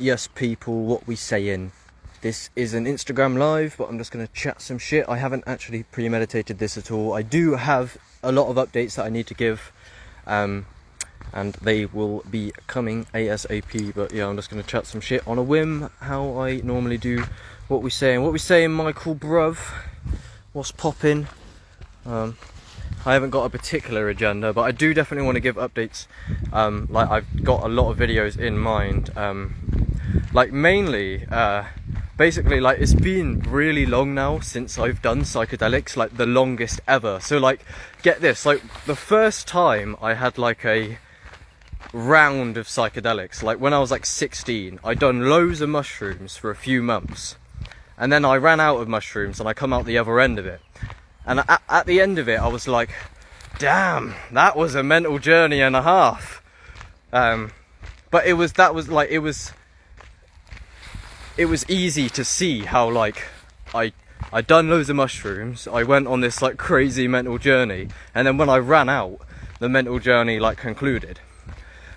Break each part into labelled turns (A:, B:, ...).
A: Yes, people, what we saying? This is an Instagram live, but I'm just going to chat some shit. I haven't actually premeditated this at all. I do have a lot of updates that I need to give, and they will be coming ASAP. But yeah, I'm just going to chat some shit on a whim, how I normally do. What we saying, Michael, bruv? What's popping? I haven't got a particular agenda, but I do definitely want to give updates. Like, I've got a lot of videos in mind. Like, mainly, basically, like, it's been really long now since I've done psychedelics, like, the longest ever. So, like, get this, like, the first time I had, like, a round of psychedelics, like, when I was, like, 16, I'd done loads of mushrooms for a few months. And then I ran out of mushrooms, and I come out the other end of it. And at the end of it, I was like, damn, that was a mental journey and a half. But it was easy to see how, like, I'd done loads of mushrooms, I went on this, like, crazy mental journey, and then when I ran out, the mental journey, like, concluded.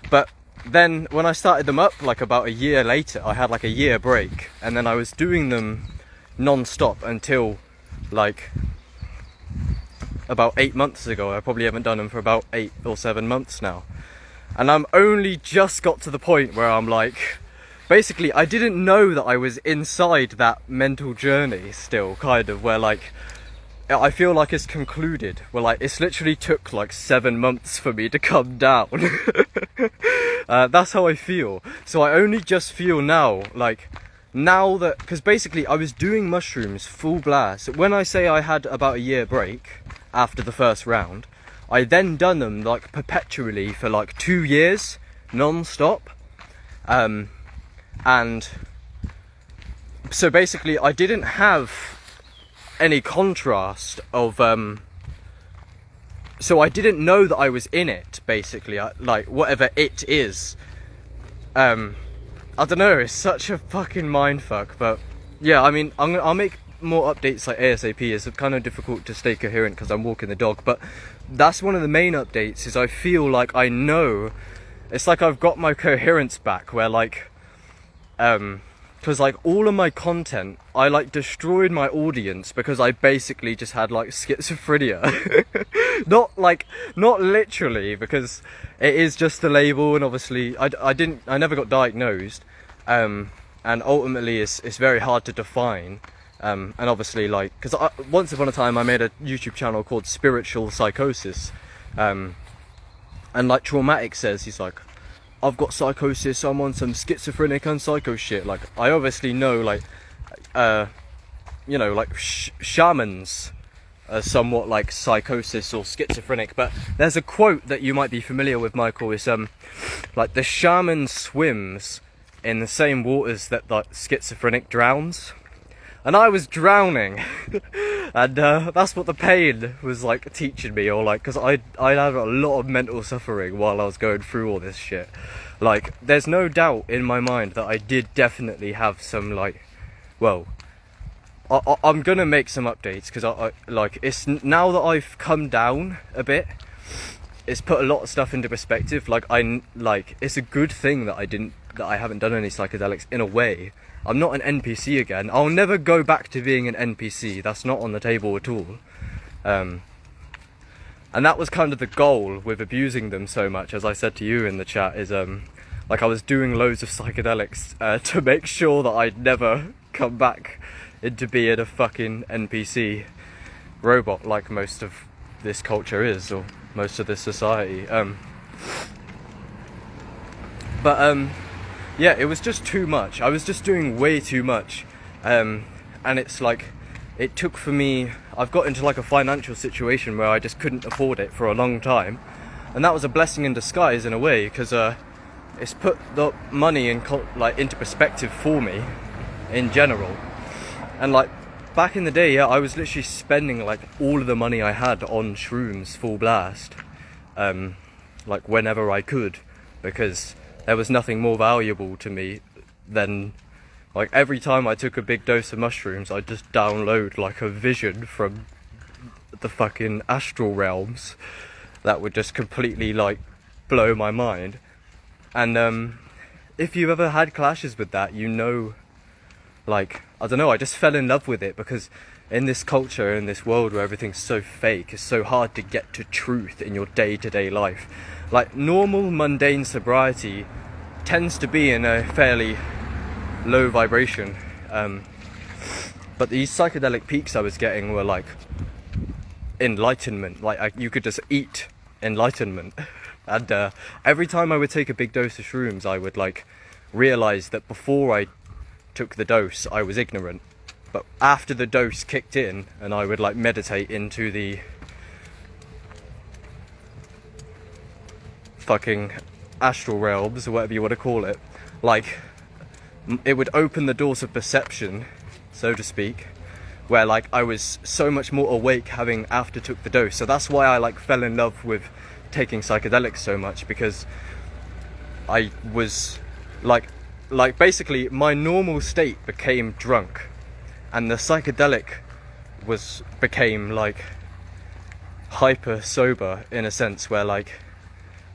A: But then when I started them up, like, about a year later, I had, like, a year break, and then I was doing them non-stop until, like, about 8 months ago. I probably haven't done them for about 8 or 7 months now. And I'm only just got to the point where I'm like, basically, I didn't know that I was inside that mental journey still, kind of, where, like, I feel like it's concluded. Well, like, it's literally took, like, 7 months for me to come down. That's how I feel. So I only just feel now, like, now that, because basically I was doing mushrooms full blast. When I say I had about a year break after the first round, I then done them, like, perpetually for, like, 2 years, non-stop. And so basically I didn't have any contrast of, so I didn't know that I was in it, basically, like, whatever it is. I don't know, it's such a fucking mindfuck, but yeah, I mean, I'll make more updates, like, ASAP. It's kind of difficult to stay coherent because I'm walking the dog, but that's one of the main updates, is I feel like I know, it's like I've got my coherence back, where, like, because, like, all of my content, I, like, destroyed my audience because I basically just had, like, schizophrenia. not literally, because it is just a label, and obviously I never got diagnosed, and ultimately it's very hard to define, and obviously, like, because once upon a time I made a YouTube channel called Spiritual Psychosis, and, like, Traumatic says, he's like, I've got psychosis, I'm on some schizophrenic and psycho shit. Like, I obviously know, like, you know, like, shamans are somewhat like psychosis or schizophrenic, but there's a quote that you might be familiar with, Michael, is, like, the shaman swims in the same waters that the schizophrenic drowns. And I was drowning, and that's what the pain was, like, teaching me, or, like, because I had a lot of mental suffering while I was going through all this shit. Like, there's no doubt in my mind that I did definitely have some, like, well, I'm gonna make some updates, because I like, it's, now that I've come down a bit, it's put a lot of stuff into perspective. Like, it's a good thing that I haven't done any psychedelics, in a way. I'm not an NPC again. I'll never go back to being an NPC. That's not on the table at all. And that was kind of the goal with abusing them so much, as I said to you in the chat, is, like, I was doing loads of psychedelics to make sure that I'd never come back into being a fucking NPC robot, like most of this culture is, or most of this society. Yeah, it was just too much. I was just doing way too much, and it's like, it took for me, I've got into, like, a financial situation where I just couldn't afford it for a long time, and that was a blessing in disguise, in a way, because it's put the money into perspective for me in general. And, like, back in the day, yeah, I was literally spending, like, all of the money I had on shrooms full blast, like, whenever I could, because there was nothing more valuable to me than, like, every time I took a big dose of mushrooms, I'd just download, like, a vision from the fucking astral realms that would just completely, like, blow my mind. And if you've ever had clashes with that, you know, like, I don't know, I just fell in love with it because in this culture, in this world where everything's so fake, it's so hard to get to truth in your day-to-day life. Like, normal, mundane sobriety tends to be in a fairly low vibration. But these psychedelic peaks I was getting were like enlightenment. Like, you could just eat enlightenment. And every time I would take a big dose of shrooms, I would like realize that before I took the dose, I was ignorant. But after the dose kicked in, and I would like meditate into the fucking astral realms, or whatever you want to call it, like, it would open the doors of perception, so to speak, where like I was so much more awake having after took the dose. So that's why I like fell in love with taking psychedelics so much, because I was like basically my normal state became drunk, and the psychedelic became like hyper sober, in a sense where like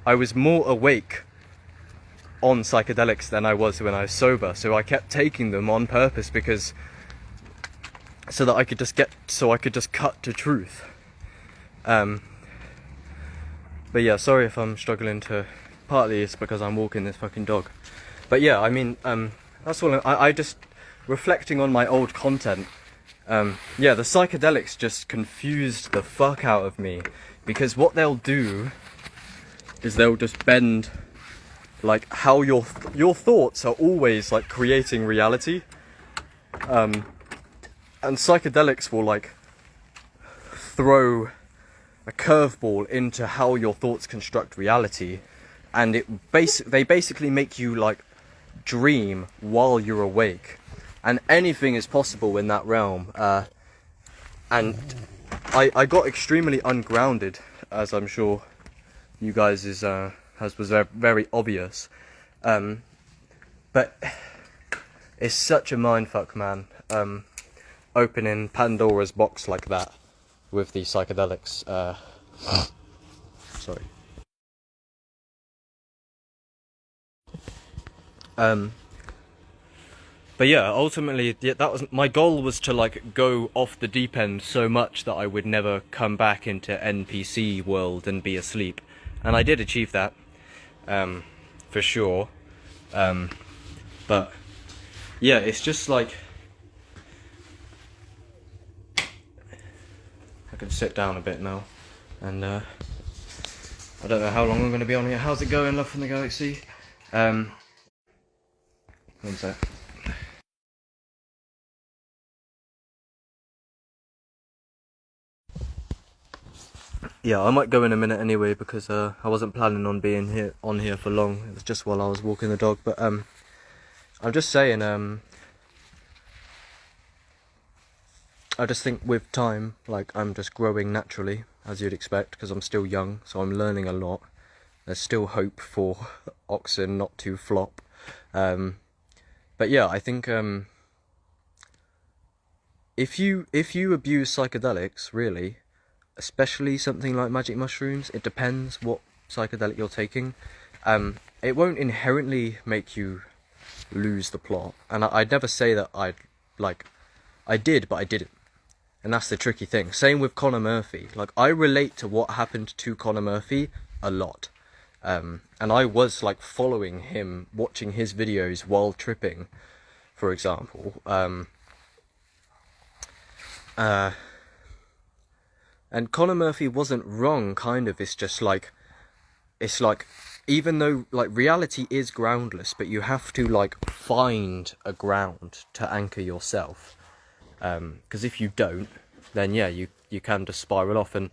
A: I was more awake on psychedelics than I was when I was sober. So I kept taking them on purpose because so I could just cut to truth. But yeah, sorry if I'm struggling to, partly it's because I'm walking this fucking dog. But yeah, I mean, that's all. I just reflecting on my old content. Yeah, the psychedelics just confused the fuck out of me, because what they'll do is they'll just bend like how your thoughts are always like creating reality. And psychedelics will like throw a curveball into how your thoughts construct reality, and they basically make you like dream while you're awake, and anything is possible in that realm. And I got extremely ungrounded, as I'm sure you guys was very obvious. But it's such a mindfuck, man. Opening Pandora's box like that with the psychedelics. Sorry. But yeah, ultimately, that was my goal, was to like go off the deep end so much that I would never come back into NPC world and be asleep, and I did achieve that, for sure. But yeah, it's just like, I can sit down a bit now, and I don't know how long I'm going to be on here. How's it going, love from the galaxy? One sec. Yeah, I might go in a minute anyway, because I wasn't planning on being on here for long. It was just while I was walking the dog. But I'm just saying, I just think with time, like, I'm just growing naturally, as you'd expect, because I'm still young, so I'm learning a lot. There's still hope for OXSN not to flop. But yeah, I think if you abuse psychedelics, really, especially something like magic mushrooms, it depends what psychedelic you're taking. It won't inherently make you lose the plot, and I'd never say that I did, but I didn't. And that's the tricky thing. Same with Conor Murphy. Like, I relate to what happened to Conor Murphy a lot. And I was like following him, watching his videos while tripping, for example. And Conor Murphy wasn't wrong, kind of. It's just like, even though like reality is groundless, but you have to like find a ground to anchor yourself. Because if you don't, then yeah, you can just spiral off, and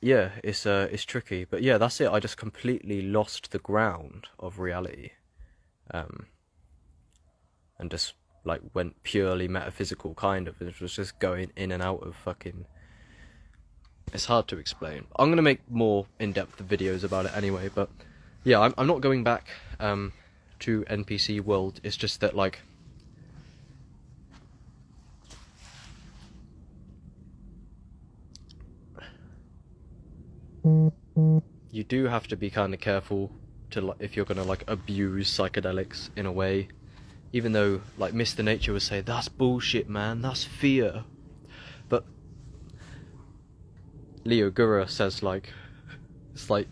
A: yeah, it's tricky. But yeah, that's it. I just completely lost the ground of reality, and just like went purely metaphysical, kind of. It was just going in and out of fucking. It's hard to explain. I'm gonna make more in-depth videos about it anyway. But yeah, I'm not going back to NPC world. It's just that like. You do have to be kind of careful to, like, if you're gonna like abuse psychedelics in a way, even though like Mr. Nature would say that's bullshit, man, that's fear. But Leo Gura says like, it's like,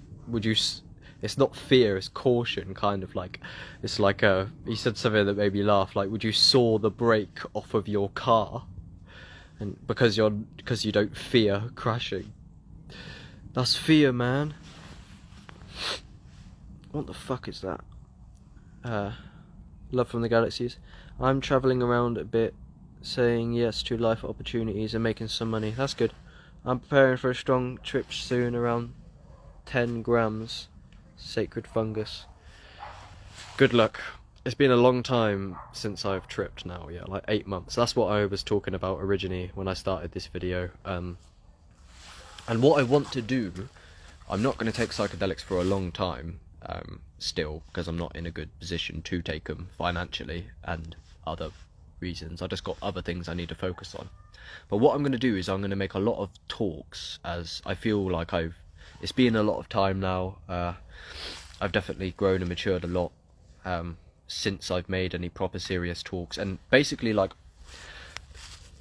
A: it's not fear, it's caution, kind of like, it's like he said something that made me laugh, like, would you saw the brake off of your car, and because you don't fear crashing. That's fear, man. What the fuck is that? Love from the Galaxies. I'm travelling around a bit, saying yes to life opportunities and making some money. That's good. I'm preparing for a strong trip soon, around 10 grams. Sacred fungus. Good luck. It's been a long time since I've tripped now, yeah, like 8 months. That's what I was talking about originally when I started this video. And what I want to do, I'm not going to take psychedelics for a long time, still, because I'm not in a good position to take them financially and other reasons. I just got other things I need to focus on. But what I'm going to do is I'm going to make a lot of talks, as I feel like it's been a lot of time now. I've definitely grown and matured a lot since I've made any proper serious talks, and basically like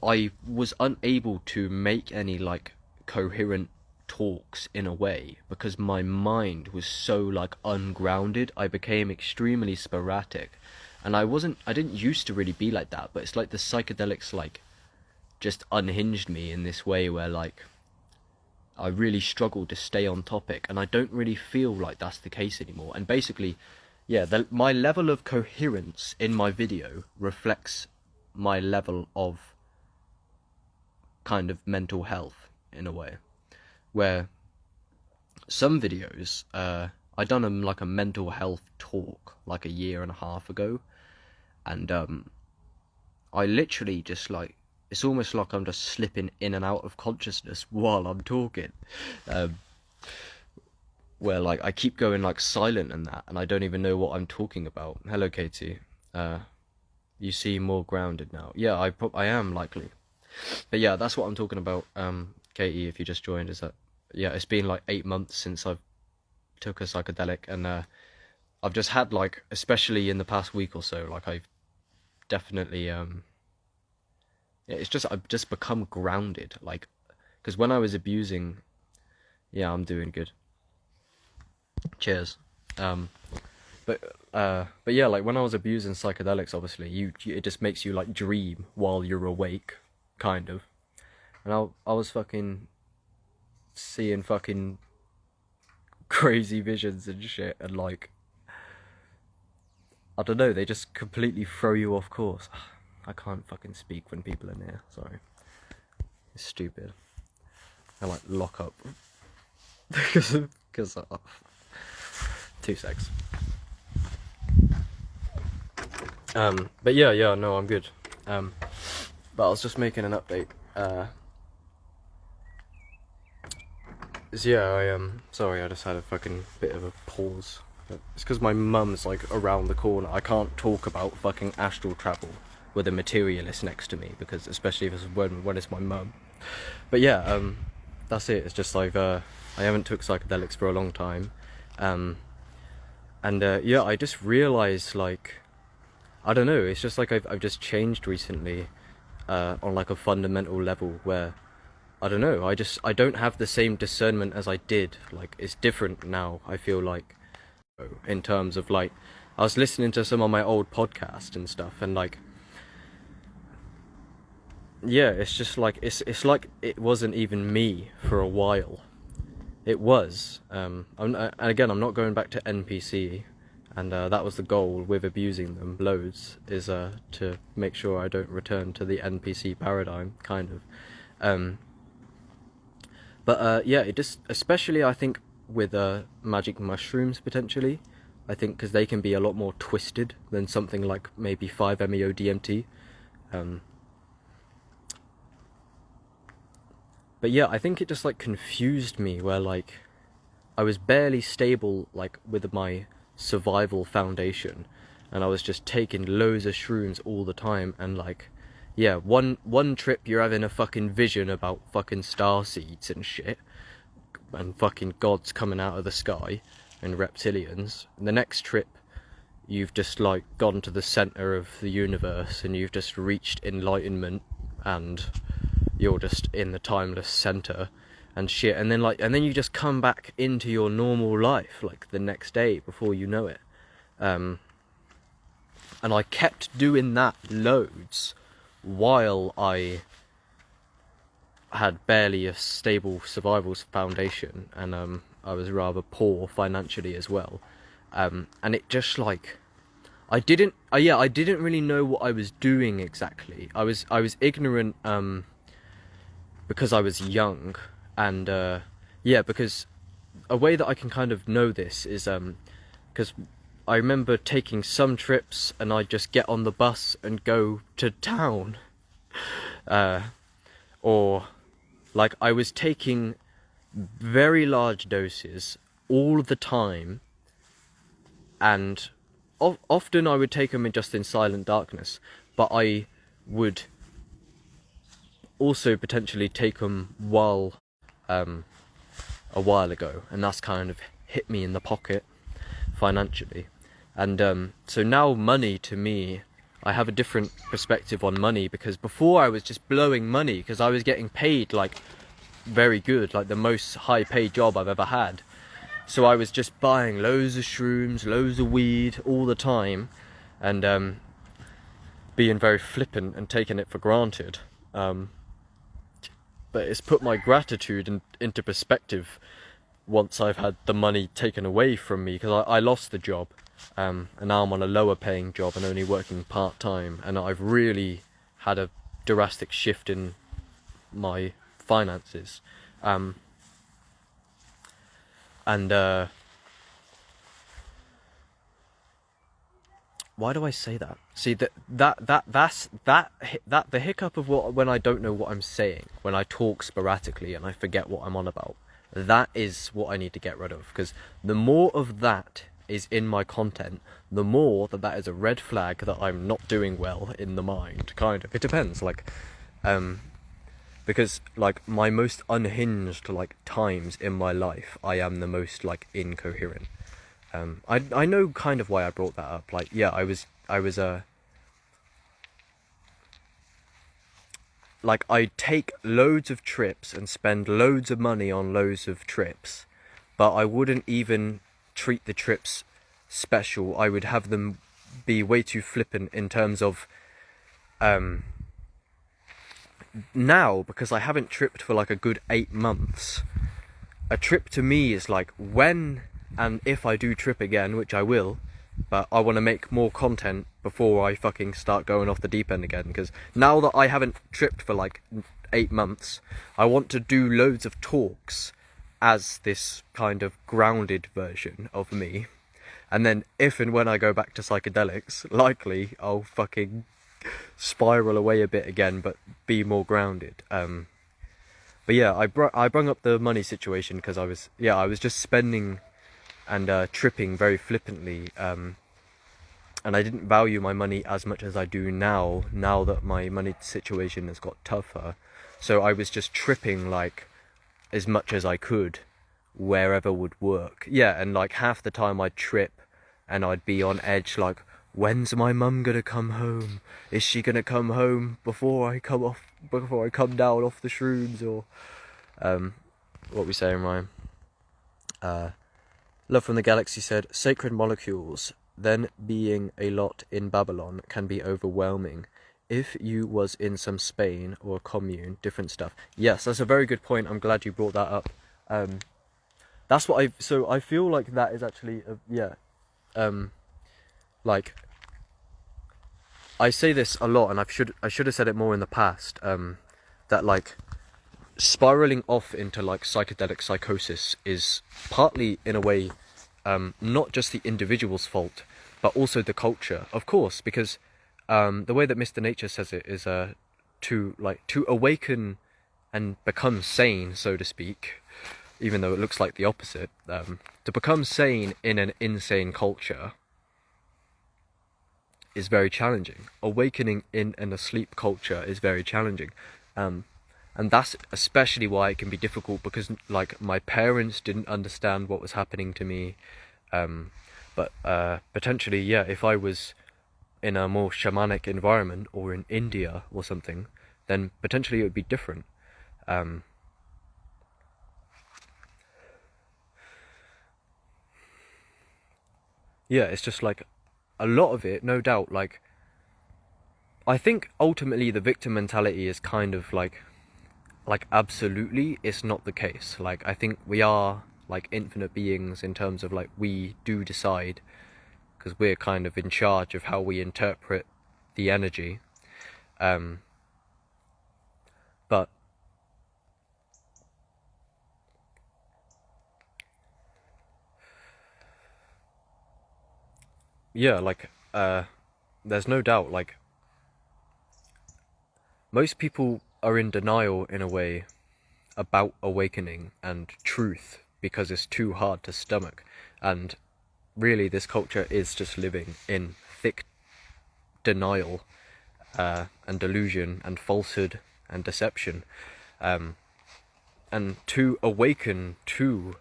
A: I was unable to make any like coherent talks in a way because my mind was so like ungrounded. I became extremely sporadic, and I didn't used to really be like that, but it's like the psychedelics like just unhinged me in this way where like I really struggled to stay on topic, and I don't really feel like that's the case anymore. And basically, yeah, my level of coherence in my video reflects my level of kind of mental health in a way, where some videos, I done like a mental health talk like a year and a half ago, and I literally just like, it's almost like I'm just slipping in and out of consciousness while I'm talking, where like I keep going like silent and that, and I don't even know what I'm talking about. Hello, Katie. You seem more grounded now. Yeah, I am likely. But yeah, that's what I'm talking about. Katie, if you just joined, is that, yeah, it's been like 8 months since I've took a psychedelic, and I've just had like, especially in the past week or so, like I've definitely it's just, I've just become grounded, like, because when I was abusing, yeah, I'm doing good. Cheers. But yeah, like when I was abusing psychedelics, obviously, it just makes you like dream while you're awake, kind of. And I was fucking seeing fucking crazy visions and shit, and like, I don't know, they just completely throw you off course. I can't fucking speak when people are near, sorry. It's stupid. I like lock up. because 2 secs. But yeah, no, I'm good. But I was just making an update. So yeah, sorry, I just had a fucking bit of a pause. But it's because my mum's like around the corner. I can't talk about fucking astral travel with a materialist next to me, because especially if it's when it's my mum. But yeah, that's it. It's just like I haven't took psychedelics for a long time, and yeah, I just realized, like, I don't know, it's just like I've just changed recently, on like a fundamental level, where I don't know, I don't have the same discernment as I did. Like, it's different now, I feel like, in terms of like, I was listening to some of my old podcasts and stuff, and like, yeah, it's just like, it's like it wasn't even me for a while. It was, and again, I'm not going back to NPC, and that was the goal with abusing them loads, is to make sure I don't return to the NPC paradigm, kind of. But yeah, it just, especially I think with magic mushrooms potentially, I think, because they can be a lot more twisted than something like maybe 5-MeO DMT. But yeah, I think it just like confused me, where like I was barely stable like with my survival foundation, and I was just taking loads of shrooms all the time, and like, yeah, one trip you're having a fucking vision about fucking star seeds and shit, and fucking gods coming out of the sky, and reptilians. And the next trip, you've just like gone to the center of the universe and you've just reached enlightenment and you're just in the timeless center and shit. And then you just come back into your normal life like the next day before you know it. And I kept doing that loads while I had barely a stable survival foundation, and I was rather poor financially as well. And it just like I didn't really know what I was doing exactly. I was ignorant because I was young, and because a way that I can kind of know this is because I remember taking some trips and I'd just get on the bus and go to town, or like I was taking very large doses all the time, and often I would take them just in silent darkness, but I would also potentially take them a while ago, and that's kind of hit me in the pocket financially. And so now money, to me, I have a different perspective on money, because before I was just blowing money because I was getting paid like very good, like the most high paid job I've ever had. So I was just buying loads of shrooms, loads of weed all the time, and being very flippant and taking it for granted. But it's put my gratitude into perspective once I've had the money taken away from me, because I lost the job, and now I'm on a lower paying job and only working part-time, and I've really had a drastic shift in my finances. Why do I say that? See, that's the hiccup of when I don't know what I'm saying, when I talk sporadically and I forget what I'm on about. That is what I need to get rid of, because the more of that is in my content, the more that is a red flag that I'm not doing well in the mind, kind of. It depends, like, because, like, my most unhinged, like, times in my life, I am the most, like, incoherent. I know kind of why I brought that up. Like, yeah, like, I'd take loads of trips and spend loads of money on loads of trips, but I wouldn't even treat the trips special. I would have them be way too flippant in terms of, now, because I haven't tripped for like a good 8 months, a trip to me is like when and if I do trip again, which I will, but I want to make more content before I fucking start going off the deep end again, because now that I haven't tripped for like 8 months, I want to do loads of talks as this kind of grounded version of me, and then if and when I go back to psychedelics, likely I'll fucking spiral away a bit again, but be more grounded. But yeah, I brung up the money situation because I was just spending and tripping very flippantly, and I didn't value my money as much as I do now that my money situation has got tougher. So I was just tripping like as much as I could wherever would work. Yeah, and like half the time I'd trip and I'd be on edge, like, when's my mum gonna come home? Is she gonna come home before I come down off the shrooms? Or what we saying, Ryan? Love from the Galaxy said, sacred molecules, then being a lot in Babylon can be overwhelming. If you was in some Spain or commune, different stuff. Yes, that's a very good point. I'm glad you brought that up. That's what I feel like that is actually, like, I say this a lot, and I should have said it more in the past, that like spiraling off into like psychedelic psychosis is partly, in a way, not just the individual's fault, but also the culture, of course, because the way that Mr. Nature says it is to awaken and become sane, so to speak, even though it looks like the opposite, to become sane in an insane culture is very challenging. Awakening in an asleep culture is very challenging. And that's especially why it can be difficult, because like my parents didn't understand what was happening to me. But potentially, yeah, if I was in a more shamanic environment or in India or something, then potentially it would be different. Yeah, it's just like a lot of it, no doubt, like I think ultimately the victim mentality is kind of like absolutely it's not the case. Like I think we are like infinite beings in terms of like we do decide, because we're kind of in charge of how we interpret the energy. But yeah, like there's no doubt, like most people are in denial in a way about awakening and truth because it's too hard to stomach. And really this culture is just living in thick denial and delusion and falsehood and deception. And to awaken to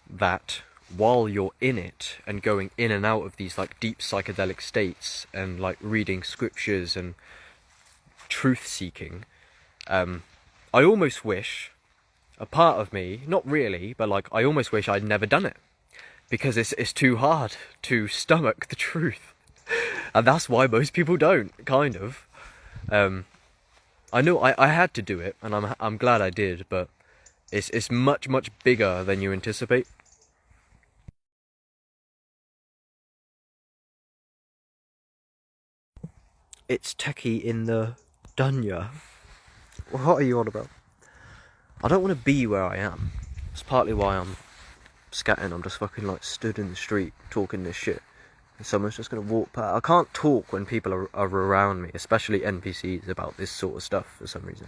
A: that while you're in it and going in and out of these like deep psychedelic states and like reading scriptures and truth seeking, I almost wish, a part of me, not really, but like I almost wish I'd never done it, because it's too hard to stomach the truth. And that's why most people don't, kind of. I know I had to do it, and I'm glad I did, but it's much bigger than you anticipate. It's techie in the dunya. What are you on about? I don't want to be where I am. It's partly why I'm scatting. I'm just fucking like stood in the street talking this shit. And someone's just gonna walk past. I can't talk when people are around me, especially NPCs, about this sort of stuff for some reason.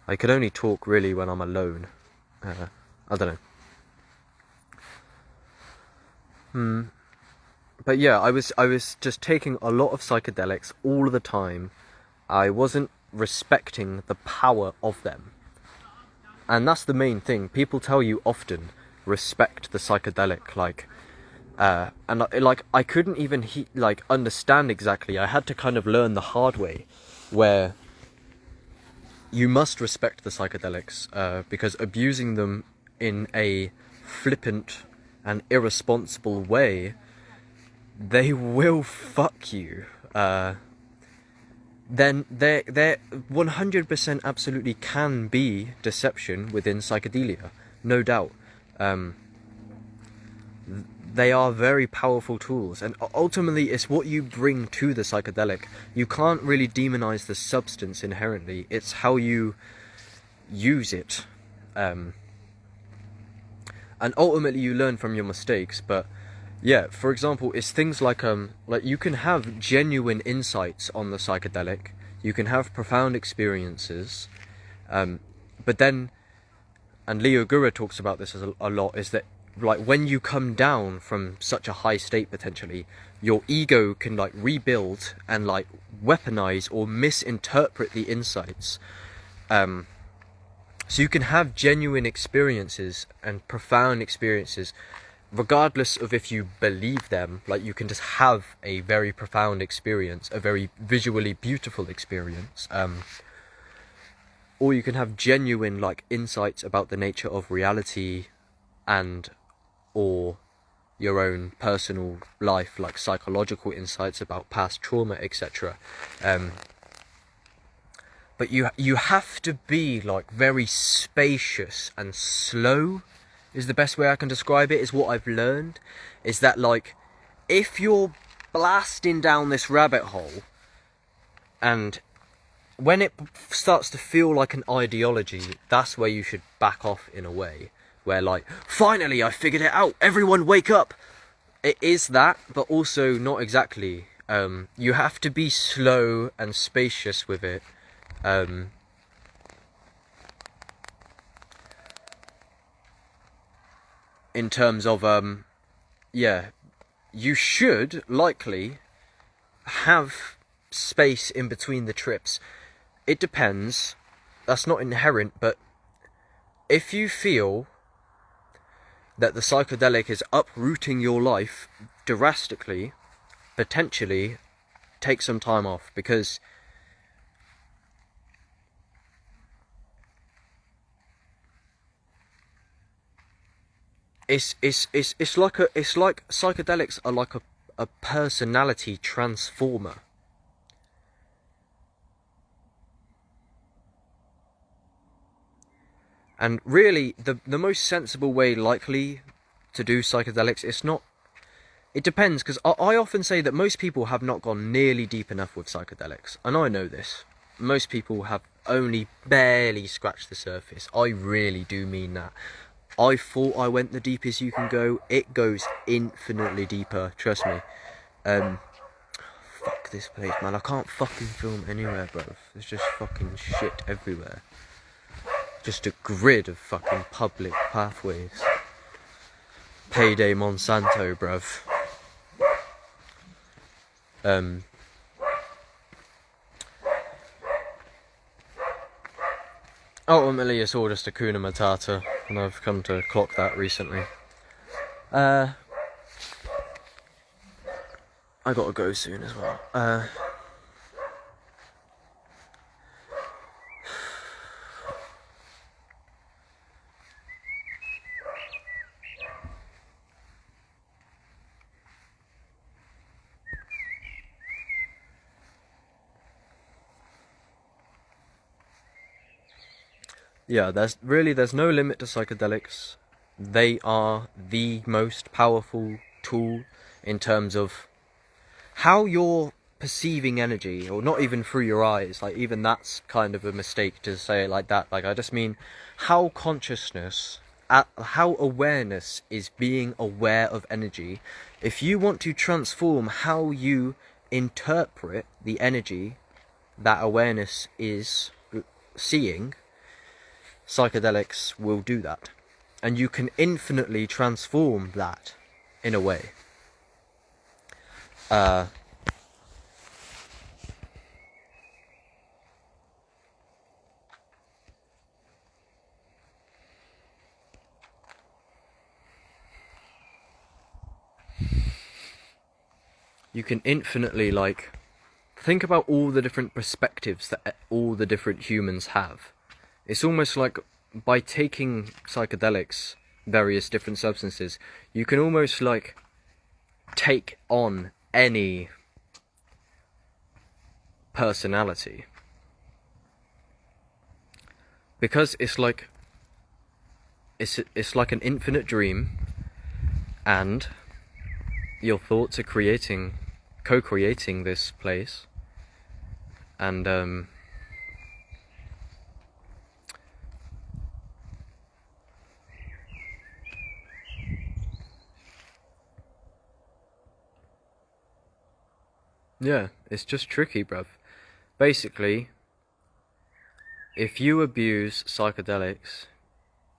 A: I can only talk really when I'm alone. I don't know. But yeah, I was just taking a lot of psychedelics all of the time. I wasn't respecting the power of them. And that's the main thing. People tell you often, respect the psychedelic, like, and like I couldn't even like understand exactly. I had to kind of learn the hard way, where you must respect the psychedelics, because abusing them in a flippant and irresponsible way, they will fuck you. Then there 100% absolutely can be deception within psychedelia, no doubt. They are very powerful tools, and ultimately it's what you bring to the psychedelic. You can't really demonize the substance inherently, it's how you use it. And ultimately you learn from your mistakes. But yeah, for example, it's things like you can have genuine insights on the psychedelic, you can have profound experiences, but then, and Leo Gura talks about this a lot, is that like when you come down from such a high state, potentially your ego can like rebuild and like weaponize or misinterpret the insights. So you can have genuine experiences and profound experiences regardless of if you believe them. Like you can just have a very profound experience, a very visually beautiful experience, or you can have genuine like insights about the nature of reality and or your own personal life, like psychological insights about past trauma, etc. But you have to be like very spacious and slow, is the best way I can describe it, is what I've learned. Is that like, if you're blasting down this rabbit hole, and when it starts to feel like an ideology, that's where you should back off in a way. Where like, finally I figured it out, everyone wake up! It is that, but also not exactly. You have to be slow and spacious with it. In terms of, yeah, you should likely have space in between the trips. It depends, that's not inherent, but if you feel that the psychedelic is uprooting your life drastically, potentially take some time off, because it's like psychedelics are like a personality transformer. And really, the most sensible way likely to do psychedelics, it depends, because I often say that most people have not gone nearly deep enough with psychedelics, and I know this. Most people have only barely scratched the surface. I really do mean that. I thought I went the deepest you can go. It goes infinitely deeper, trust me. Fuck this place, man. I can't fucking film anywhere, bro. There's just fucking shit everywhere. Just a grid of fucking public pathways. Payday Monsanto, bruv. Ultimately, it's all just a Hakuna Matata, and I've come to clock that recently. I gotta go soon as well. Yeah, there's no limit to psychedelics. They are the most powerful tool in terms of how you're perceiving energy, or not even through your eyes. Like, even that's kind of a mistake to say it like that. Like, I just mean how consciousness, how awareness is being aware of energy. If you want to transform how you interpret the energy that awareness is seeing, psychedelics will do that, and you can infinitely transform that in a way. You can infinitely, like, think about all the different perspectives that all the different humans have. It's almost like by taking psychedelics, various different substances, you can almost like take on any personality. Because it's like an infinite dream, and your thoughts are co-creating this place, and yeah, it's just tricky, bruv. Basically, if you abuse psychedelics,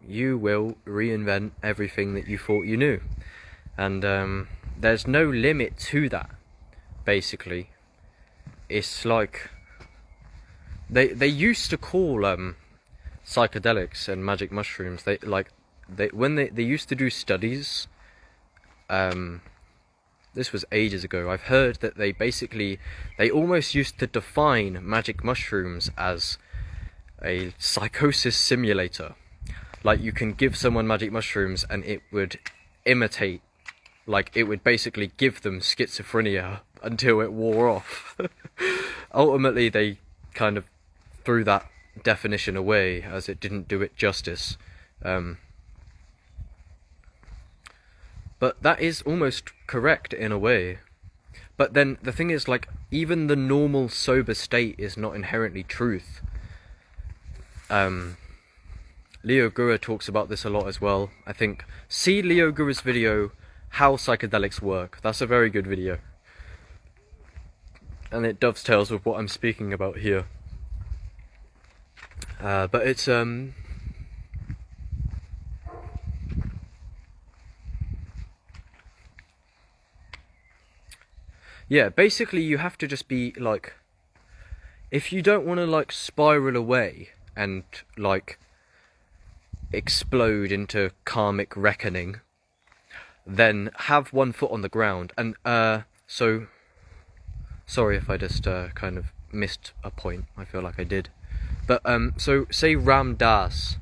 A: you will reinvent everything that you thought you knew. And there's no limit to that, basically. It's like they used to call psychedelics and magic mushrooms, they used to do studies, this was ages ago. I've heard that they almost used to define magic mushrooms as a psychosis simulator. Like, you can give someone magic mushrooms and it would imitate, like, it would basically give them schizophrenia until it wore off. Ultimately, they kind of threw that definition away, as it didn't do it justice. But that is almost correct in a way. But then the thing is, like, even the normal sober state is not inherently truth. Leo Gura talks about this a lot as well. I think, see Leo Gura's video, How Psychedelics Work. That's a very good video. And it dovetails with what I'm speaking about here. But it's, yeah, basically you have to just be, like, if you don't want to, like, spiral away and, like, explode into karmic reckoning, then have one foot on the ground. And so sorry if I just kind of missed a point. I feel like I did. But so say Ram Dass,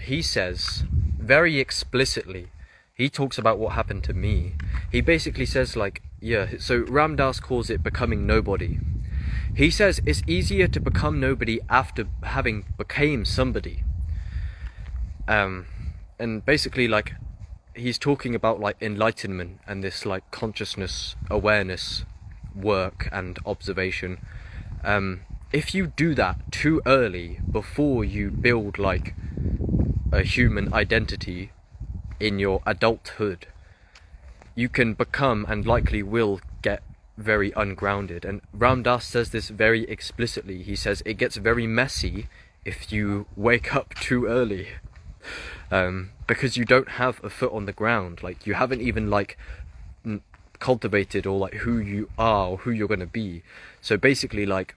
A: he says very explicitly, he talks about what happened to me. He basically says, like, yeah, so Ram Dass calls it becoming nobody. He says it's easier to become nobody after having became somebody. And basically, like, he's talking about, like, enlightenment and this, like, consciousness, awareness work and observation. If you do that too early, before you build, like, a human identity in your adulthood, you can become, and likely will get, very ungrounded. And Ram Dass says this very explicitly. He says it gets very messy if you wake up too early, because you don't have a foot on the ground. Like, you haven't even, like, cultivated, or, like, who you are, or who you're going to be. So basically, like,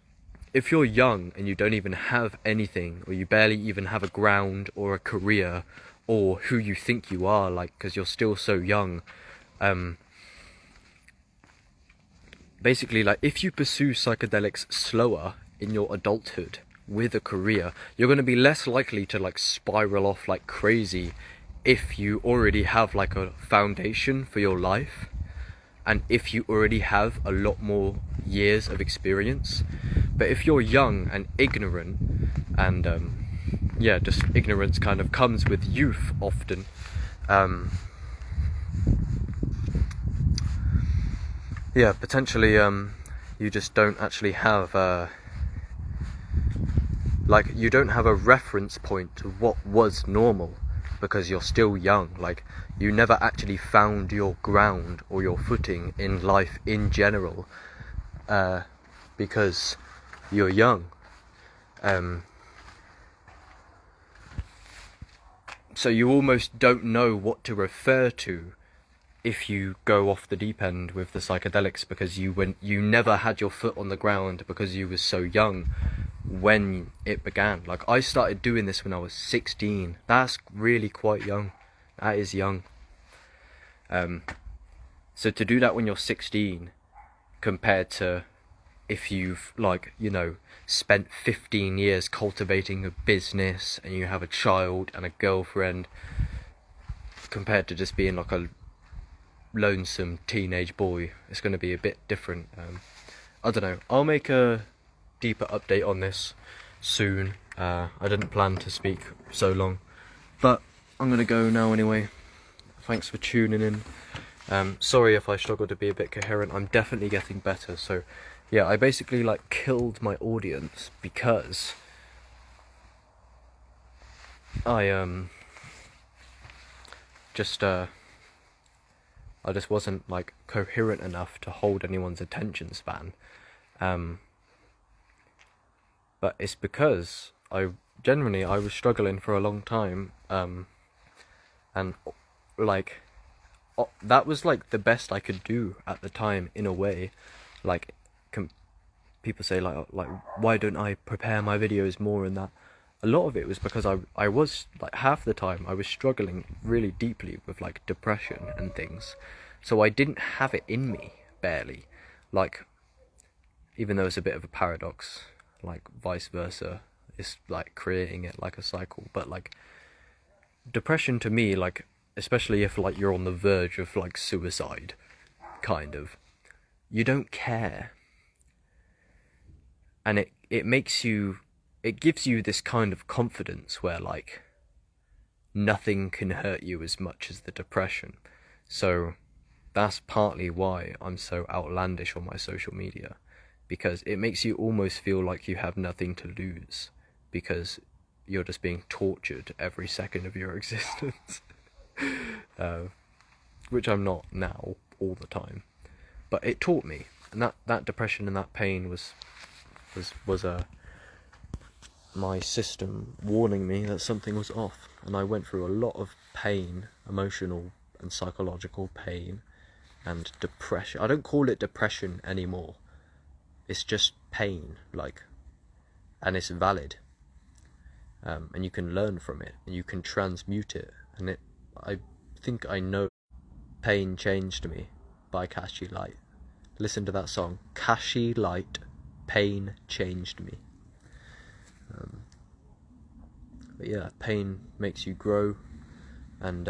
A: if you're young and you don't even have anything, or you barely even have a ground or a career or who you think you are, like, because you're still so young, basically, like, if you pursue psychedelics slower in your adulthood with a career, you're going to be less likely to, like, spiral off like crazy if you already have, like, a foundation for your life, and if you already have a lot more years of experience. But if you're young and ignorant, and yeah, just ignorance kind of comes with youth often, yeah, potentially you just don't actually have like, you don't have a reference point to what was normal, because you're still young. Like, you never actually found your ground or your footing in life in general, because you're young. So you almost don't know what to refer to if you go off the deep end with the psychedelics, because you never had your foot on the ground because you were so young when it began. Like, I started doing this when I was 16. That's really quite young. That is young. So to do that when you're 16, compared to if you've, like, you know, spent 15 years cultivating a business and you have a child and a girlfriend, compared to just being like a lonesome teenage boy, it's going to be a bit different. I don't know, I'll make a deeper update on this soon. I didn't plan to speak so long, but I'm going to go now anyway. Thanks for tuning in. Sorry if I struggle to be a bit coherent. I'm definitely getting better. So yeah, I basically, like, killed my audience because I just wasn't, like, coherent enough to hold anyone's attention span. But it's because I was struggling for a long time, and, like, that was, like, the best I could do at the time, in a way. Like, people say, like, why don't I prepare my videos more, and that. A lot of it was because I was, like, half the time I was struggling really deeply with, like, depression and things. So I didn't have it in me, barely. Like, even though it's a bit of a paradox, like, vice versa, it's, like, creating it like a cycle. But, like, depression to me, like, especially if, like, you're on the verge of, like, suicide, kind of, you don't care. And it makes you, it gives you this kind of confidence where, like, nothing can hurt you as much as the depression. So that's partly why I'm so outlandish on my social media, because it makes you almost feel like you have nothing to lose, because you're just being tortured every second of your existence. Which I'm not now, all the time. But it taught me, and that depression and that pain was my system warning me that something was off. And I went through a lot of pain, emotional and psychological pain, and depression. I don't call it depression anymore. It's just pain, like, and it's valid. and you can learn from it, and you can transmute it. And I think I know. Pain Changed Me by Kashi Light. Listen to that song, Kashi Light, Pain Changed Me. But yeah, pain makes you grow, and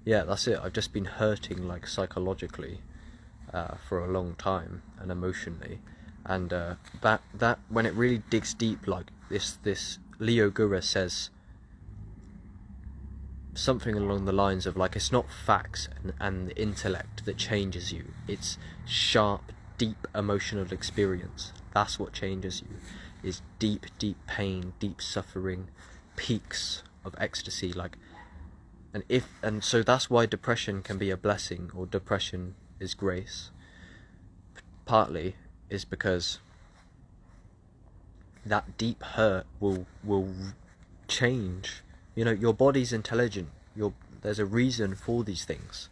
A: yeah, that's it. I've just been hurting, like, psychologically for a long time, and emotionally, and that when it really digs deep, like this Leo Gura says something along the lines of, like, it's not facts and the intellect that changes you, it's sharp, deep emotional experience. That's what changes you, is deep pain, deep suffering, peaks of ecstasy, like, and so that's why depression can be a blessing, or depression is grace. Partly is because that deep hurt will change. You know, your body's intelligent. There's a reason for these things,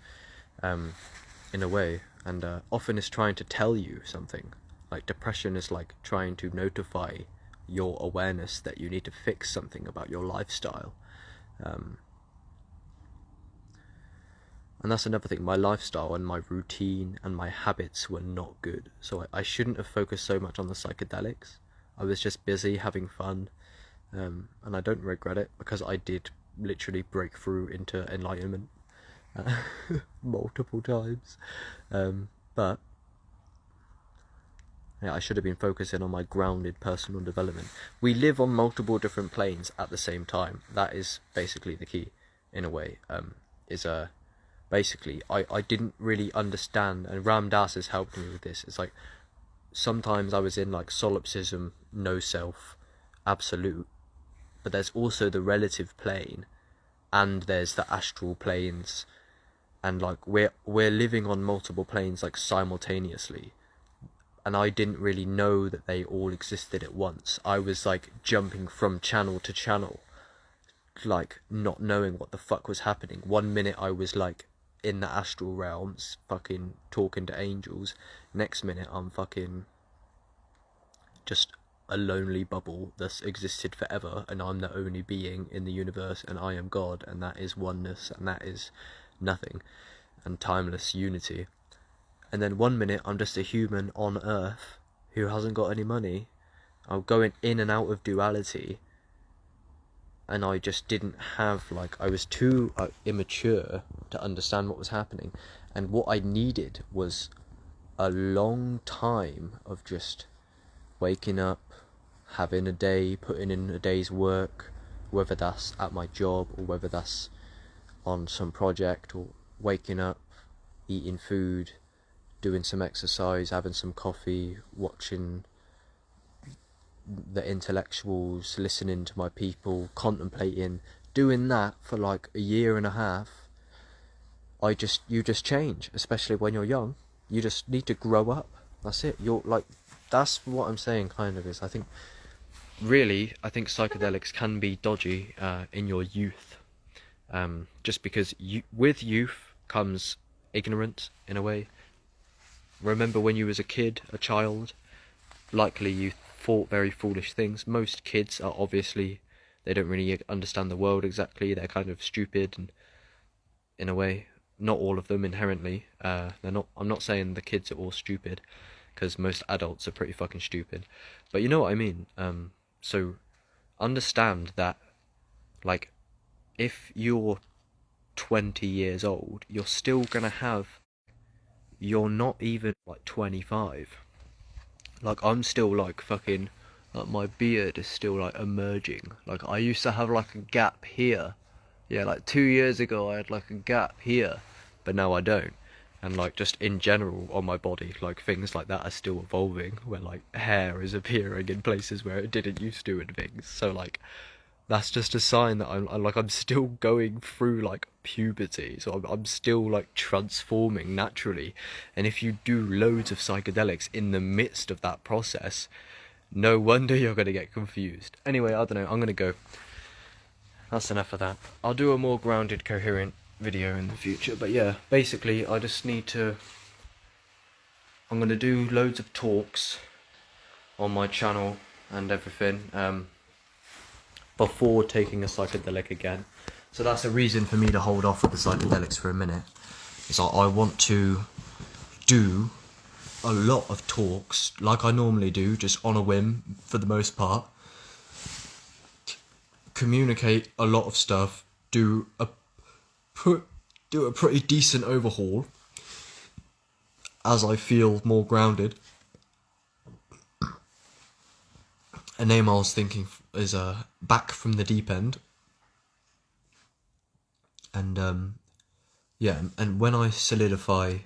A: in a way, and often it's trying to tell you something. Like, depression is like trying to notify your awareness that you need to fix something about your lifestyle. And that's another thing, my lifestyle and my routine and my habits were not good. So I shouldn't have focused so much on the psychedelics. I was just busy having fun, and I don't regret it, because I did literally break through into enlightenment multiple times. But yeah, I should have been focusing on my grounded personal development. We live on multiple different planes at the same time. That is basically the key, in a way. Basically, I didn't really understand, and Ram Dass has helped me with this. It's like, sometimes I was in, like, solipsism, no self, absolute, but there's also the relative plane, and there's the astral planes, and, like, we're living on multiple planes, like, simultaneously, and I didn't really know that they all existed at once. I was, like, jumping from channel to channel, like, not knowing what the fuck was happening. 1 minute I was, like, in the astral realms, fucking talking to angels. Next minute I'm fucking just a lonely bubble that's existed forever, and I'm the only being in the universe, and I am God, and that is oneness, and that is nothing, and timeless unity. And then 1 minute I'm just a human on Earth who hasn't got any money. I'm going in and out of duality, and I just didn't have, like, I was too immature to understand what was happening, and what I needed was a long time of just waking up, having a day, putting in a day's work, whether that's at my job or whether that's on some project, or waking up, eating food, doing some exercise, having some coffee, watching the intellectuals, listening to my people, contemplating, doing that for like a year and a half. You just change, especially when you're young. You just need to grow up. That's it. You're like, that's what I'm saying, kind of, is I think psychedelics can be dodgy in your youth, just because with youth comes ignorance, in a way. Remember when you was a kid, a child, likely you thought very foolish things. Most kids are obviously, they don't really understand the world exactly. They're kind of stupid, and in a way, not all of them inherently. They're not. I'm not saying the kids are all stupid, because most adults are pretty fucking stupid. But you know what I mean. So understand that, like, if you're 20 years old, you're still gonna have. You're not even like 25. Like, I'm still like fucking, like, my beard is still like emerging. Like, I used to have like a gap here. Yeah, like 2 years ago I had like a gap here, but now I don't. And like, just in general on my body, like, things like that are still evolving, where like hair is appearing in places where it didn't used to, and things. So like, that's just a sign that I'm still going through like puberty, so I'm still like transforming naturally. And if you do loads of psychedelics in the midst of that process, no wonder you're gonna get confused. Anyway, I don't know, I'm gonna go. That's enough of that. I'll do a more grounded, coherent video in the future, but yeah, basically I'm gonna do loads of talks on my channel and everything. before taking a psychedelic again. So that's a reason for me to hold off with the psychedelics for a minute. Is I want to do a lot of talks like I normally do, just on a whim for the most part. Communicate a lot of stuff, do a pretty decent overhaul as I feel more grounded. A name I was thinking is Back from the Deep End. And yeah, and when I solidify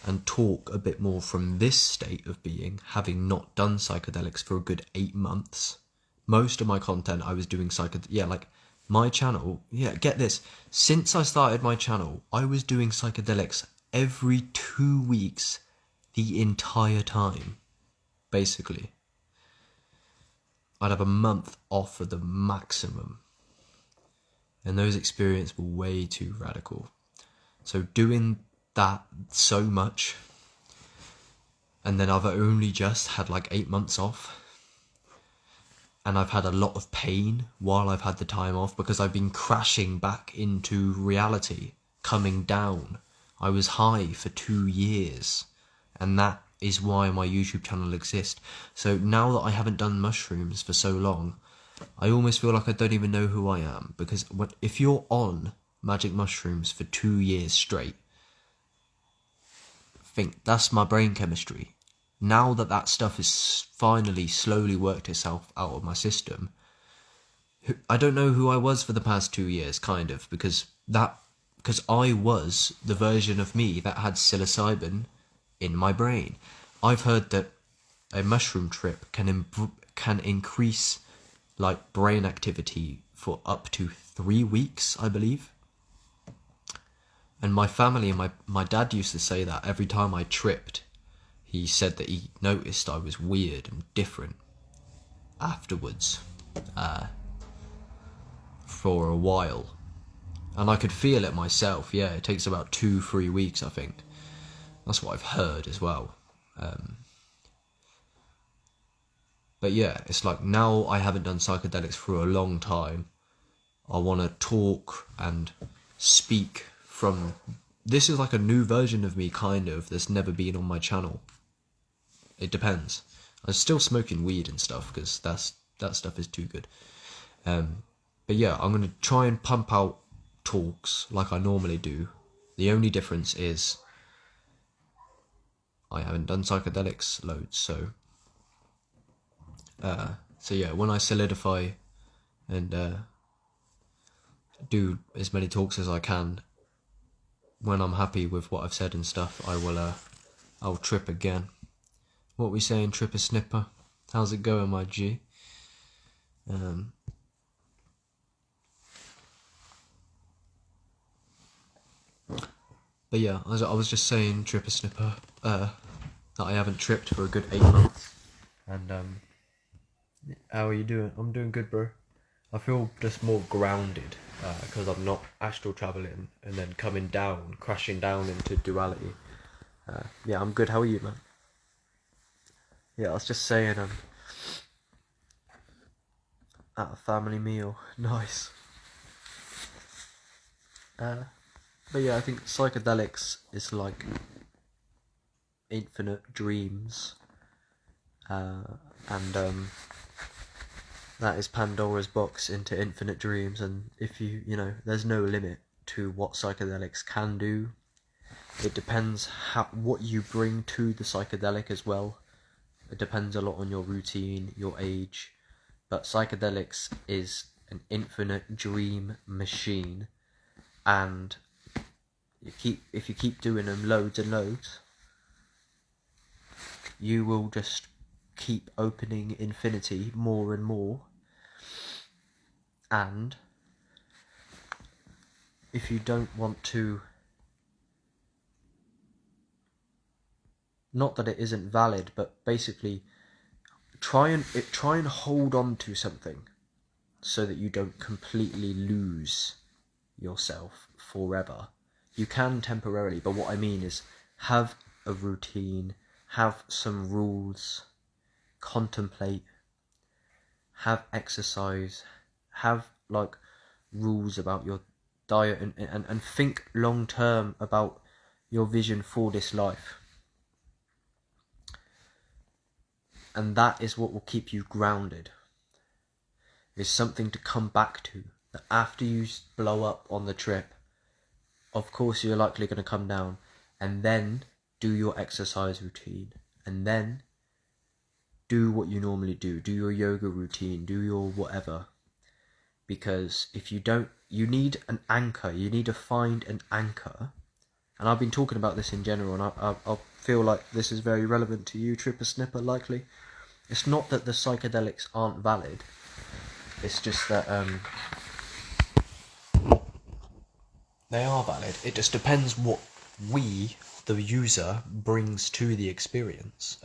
A: and talk a bit more from this state of being, having not done psychedelics for a good 8 months, most of my content I was doing like my channel, get this, since I started my channel, I was doing psychedelics every 2 weeks the entire time, basically. I'd have a month off for the maximum. And those experiences were way too radical. So doing that so much, and then I've only just had like 8 months off, and I've had a lot of pain while I've had the time off because I've been crashing back into reality, coming down. I was high for 2 years, and that is why my YouTube channel exists. So now that I haven't done mushrooms for so long, I almost feel like I don't even know who I am, because if you're on magic mushrooms for 2 years straight, think that's my brain chemistry. Now that stuff has finally slowly worked itself out of my system, I don't know who I was for the past 2 years, kind of, because I was the version of me that had psilocybin in my brain. I've heard that a mushroom trip can increase like brain activity for up to 3 weeks, I believe. And my family and my dad used to say that every time I tripped, he said that he noticed I was weird and different afterwards, for a while. And I could feel it myself, it takes about 2-3 weeks, I think. That's what I've heard as well. But yeah, it's like now I haven't done psychedelics for a long time. I want to talk and speak from... This is like a new version of me, kind of, that's never been on my channel. It depends. I'm still smoking weed and stuff, because that stuff is too good. But yeah, I'm going to try and pump out talks like I normally do. The only difference is I haven't done psychedelics loads, so yeah, when I solidify and do as many talks as I can, when I'm happy with what I've said and stuff, I'll trip again. What we saying, Tripper Snipper? How's it going, my G? But yeah, I was just saying, Tripper Snipper, that I haven't tripped for a good 8 months. And how are you doing? I'm doing good, bro. I feel just more grounded because I'm not astral traveling and then crashing down into duality. Yeah, I'm good. How are you, man? Yeah, I was just saying, at a family meal. Nice. But yeah, I think psychedelics is like infinite dreams. And that is Pandora's box into infinite dreams, and if there's no limit to what psychedelics can do. It depends what you bring to the psychedelic as well. It depends a lot on your routine, your age, but psychedelics is an infinite dream machine, and if you keep doing them loads and loads, you will just keep opening infinity more and more. And if you don't want to, not that it isn't valid, but basically try and hold on to something so that you don't completely lose yourself forever. You can temporarily, but what I mean is have a routine, have some rules, contemplate, have exercise, have like rules about your diet and think long term about your vision for this life. And that is what will keep you grounded. It's something to come back to. That after you blow up on the trip, of course you're likely going to come down, and then do your exercise routine, and then do what you normally do. Do your yoga routine, do your whatever. Because if you don't, you need an anchor. You need to find an anchor. And I've been talking about this in general, and I feel like this is very relevant to you, Tripper Snipper, likely. It's not that the psychedelics aren't valid. It's just that they are valid. It just depends what we, the user, brings to the experience.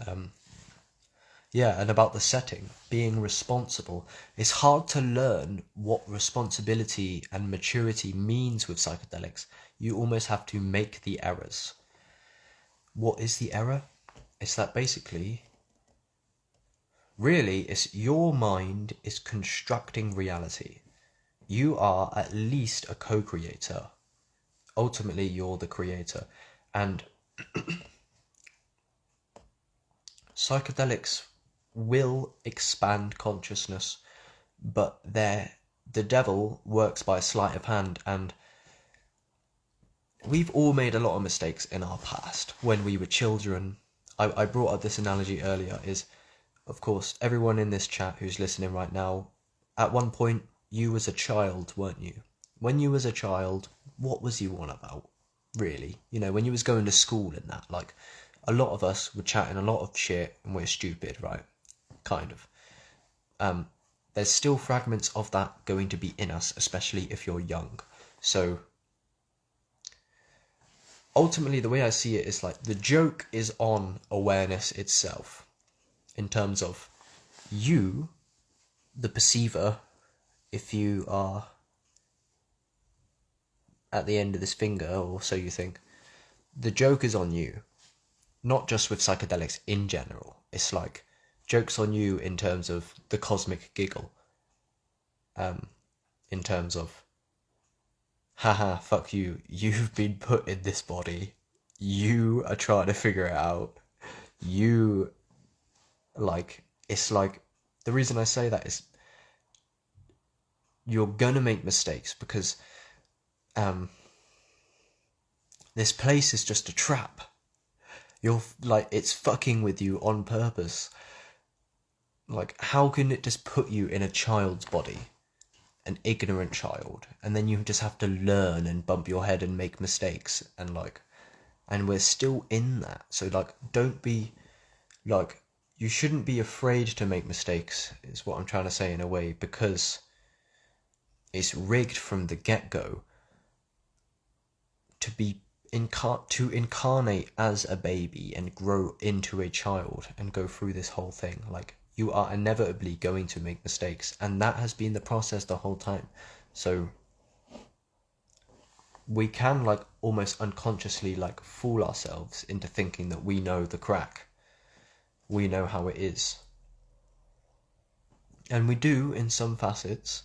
A: And about the setting, being responsible. It's hard to learn what responsibility and maturity means with psychedelics. You almost have to make the errors. What is the error? It's that basically, really, it's your mind is constructing reality. You are at least a co-creator. Ultimately, you're the creator. And psychedelics will expand consciousness, but the devil works by sleight of hand, and we've all made a lot of mistakes in our past when we were children. I brought up this analogy earlier, is, of course, everyone in this chat who's listening right now, at one point, you was a child, weren't you? When you was a child, what was you on about, really? You know, when you was going to school and that, like, a lot of us were chatting a lot of shit and we're stupid, right? Kind of. There's still fragments of that going to be in us, especially if you're young. So ultimately, the way I see it is like the joke is on awareness itself, in terms of you, the perceiver, if you are at the end of this finger, or so you think, the joke is on you. Not just with psychedelics in general. It's like jokes on you in terms of the cosmic giggle. In terms of, haha, fuck you, you've been put in this body. You are trying to figure it out. You, like, it's like, the reason I say that is you're gonna make mistakes because this place is just a trap. You're like, it's fucking with you on purpose. Like, how can it just put you in a child's body, an ignorant child, and then you just have to learn and bump your head and make mistakes, and like, and we're still in that. So like, don't be like, you shouldn't be afraid to make mistakes, is what I'm trying to say in a way, because it's rigged from the get-go to be to incarnate as a baby and grow into a child and go through this whole thing. Like, you are inevitably going to make mistakes, and that has been the process the whole time. So we can like almost unconsciously like fool ourselves into thinking that we know the crack, we know how it is, and we do in some facets,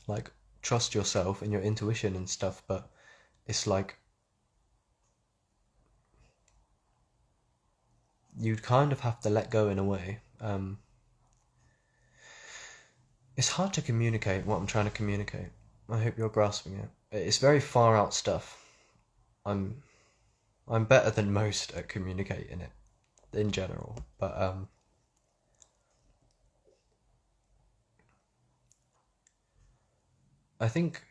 A: like trust yourself and your intuition and stuff, but it's like you'd kind of have to let go in a way. It's hard to communicate what I'm trying to communicate. I hope you're grasping it. It's very far out stuff. I'm better than most at communicating it in general, but I think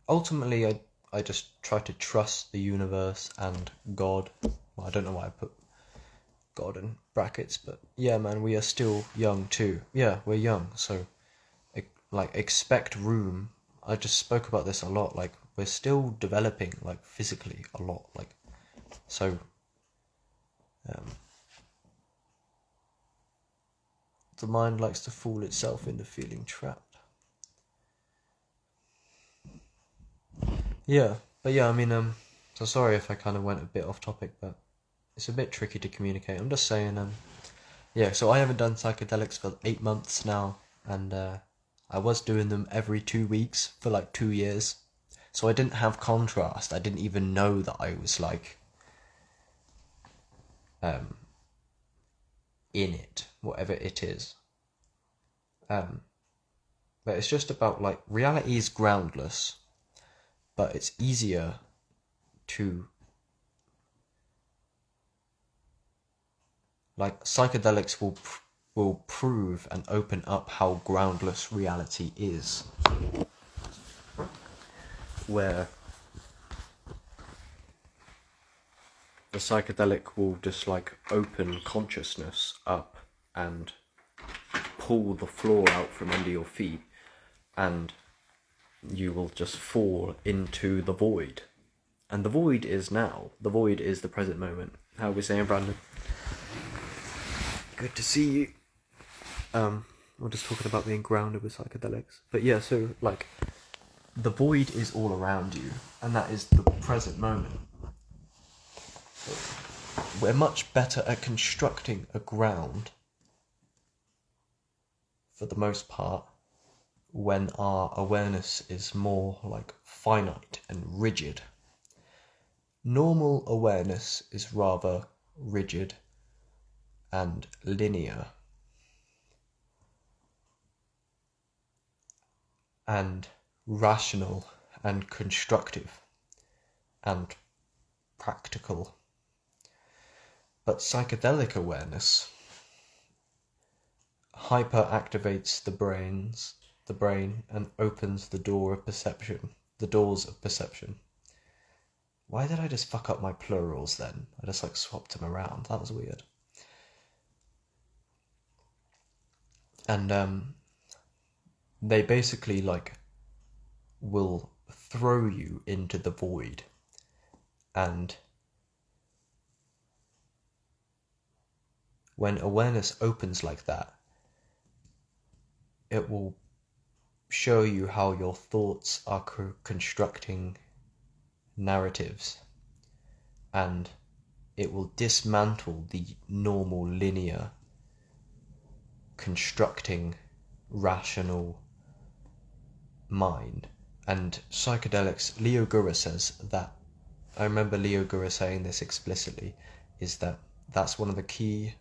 A: ultimately I just try to trust the universe and God. Well, I don't know why I put God in brackets, but yeah, man, we are still young too. Yeah, we're young, so like expect room. I just spoke about this a lot. Like, we're still developing, like, physically a lot. Like, so the mind likes to fool itself into feeling trapped. Yeah, but yeah, I mean, so sorry if I kind of went a bit off topic, but it's a bit tricky to communicate. I'm just saying, yeah, so I haven't done psychedelics for 8 months now, and I was doing them every 2 weeks for like 2 years. So I didn't have contrast. I didn't even know that I was like in it, whatever it is. But it's just about like, reality is groundless, but it's easier to, like, psychedelics will prove and open up how groundless reality is, where the psychedelic will just like open consciousness up and pull the floor out from under your feet, and you will just fall into the void. And the void is now. The void is the present moment. How are we saying, Brandon? Good to see you. We're just talking about being grounded with psychedelics. But yeah, so like, the void is all around you, and that is the present moment. We're much better at constructing a ground, for the most part, when our awareness is more like finite and rigid. Normal awareness is rather rigid and linear, and rational and constructive and practical. But psychedelic awareness hyperactivates the brain and opens the doors of perception. Why did I just fuck up my plurals then? I just like swapped them around. That was weird. And they basically like will throw you into the void, and when awareness opens like that, it will show you how your thoughts are constructing narratives, and it will dismantle the normal linear constructing rational mind. And psychedelics, Leo Gura says that, I remember Leo Gura saying this explicitly, is that that's one of the key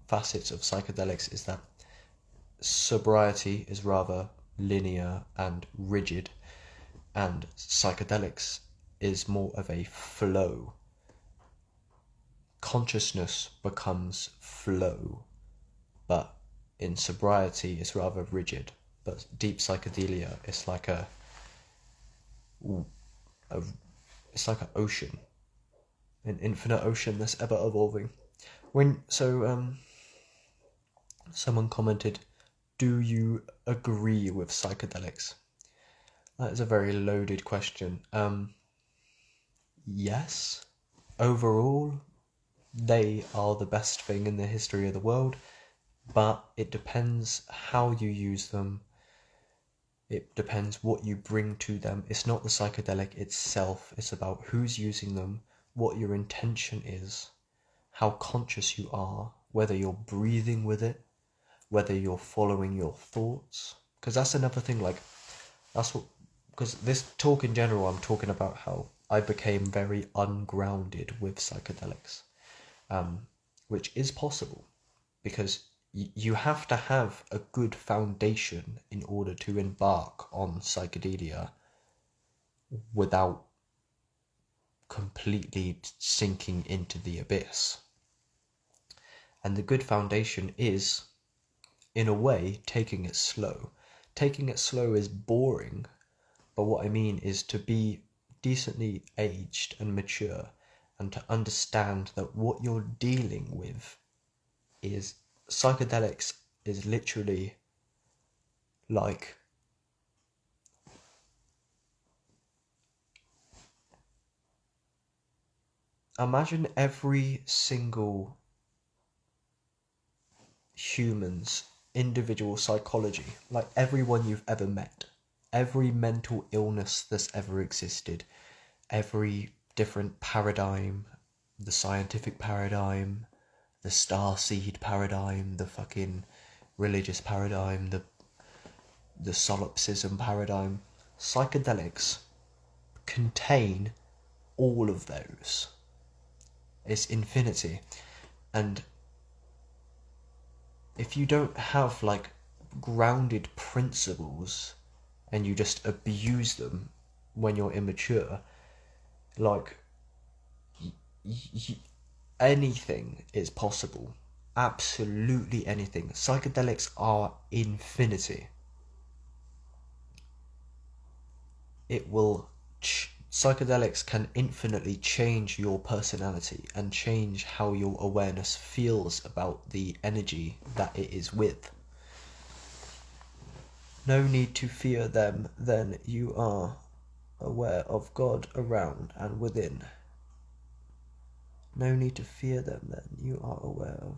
A: facets of psychedelics, is that sobriety is rather linear and rigid, and psychedelics is more of a flow. Consciousness becomes flow, but in sobriety it's rather rigid. But deep psychedelia is like it's like an ocean, an infinite ocean that's ever evolving. Someone commented, do you agree with psychedelics? That is a very loaded question. Yes. Overall, they are the best thing in the history of the world, but it depends how you use them. It depends what you bring to them. It's not the psychedelic itself. It's about who's using them, what your intention is, how conscious you are, whether you're breathing with it, whether you're following your thoughts. Because that's another thing, like, because this talk in general, I'm talking about how I became very ungrounded with psychedelics, which is possible, because you have to have a good foundation in order to embark on psychedelia without completely sinking into the abyss. And the good foundation is, in a way, taking it slow. Taking it slow is boring, but what I mean is to be decently aged and mature, and to understand that what you're dealing with is, psychedelics is literally like imagine every single human's individual psychology, like everyone you've ever met, every mental illness that's ever existed, every different paradigm, the scientific paradigm, the starseed paradigm, the fucking religious paradigm,
B: the solipsism paradigm. Psychedelics contain all of those. It's infinity. And if you don't have like grounded principles and you just abuse them when you're immature, like anything is possible. Absolutely anything. Psychedelics are infinity. Psychedelics can infinitely change your personality and change how your awareness feels about the energy that it is with. No need to fear them, then you are aware of God around and within. No need to fear them, then you are aware of...